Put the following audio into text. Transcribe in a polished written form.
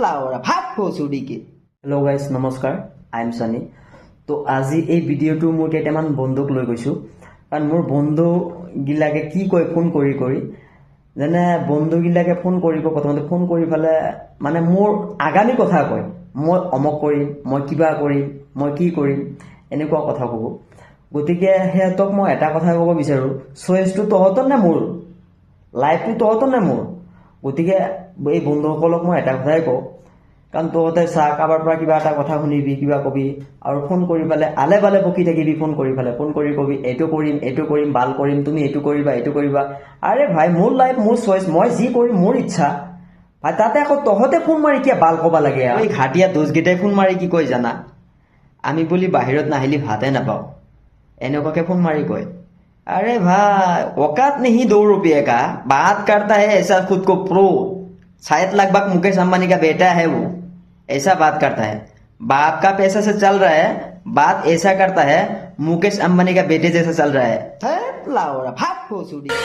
লাউৰা ভাত ভচুৰিকে। Hello' guys নমস্কাৰ, I am Sunny. তো আজি এই ভিডিঅ'টো মোৰ কেইটামান বন্ধুক লৈ গৈছোঁ, কাৰণ মোৰ বন্ধুগিলাকে কি কয় ফোন কৰি কৰি, যেনে বন্ধুগিলাকে ফোন কৰিব, প্ৰথমতে ফোন কৰি পেলাই মানে মোৰ আগামী কথা কয়, মই অমুক কৰিম, মই কিবা কৰিম, মই কি কৰিম, এনেকুৱা কথা ক'ব। গতিকে সিহঁতক মই এটা কথা ক'ব বিচাৰোঁ, চইচটো তহঁতৰ নে মোৰ, লাইফটো তহঁতৰ নে মোৰ। গতিকে এই বন্ধুসকলক মই এটা কথাই কওঁ, কাৰণ তহঁতে চা কাৰোবাৰ পৰা কিবা এটা কথা শুনিবি, কিবা কবি, আৰু ফোন কৰি পেলাই আলে বালে বকি থাকিবি, ফোন কৰি পেলাই ফোন কৰি কবি এইটো কৰিম ভাল কৰিম, তুমি এইটো কৰিবা। আৰে ভাই, মোৰ লাইফ মোৰ চইচ, মই যি কৰিম মোৰ ইচ্ছা ভাই। তাতে আকৌ তহঁতে ফোন মাৰি কিয় বাল ক'বা লাগে। এই ঘাটিয়া দোষকেইটাই ফোন মাৰি কি কয় জানা, আমি বুলি বাহিৰত নাহিলি ভাতে নাপাওঁ, এনেকুৱাকে ফোন মাৰি কয়। अरे भाई, औकात नहीं 2 रुपये का, बात करता है ऐसा खुद को प्रो, शायद लगभग मुकेश अंबानी का बेटा है वो, ऐसा बात करता है। बाप का पैसा से चल रहा है, बात ऐसा करता है मुकेश अंबानी का बेटे जैसा चल रहा है। লাউৰা ভাত ভচুৰিকে।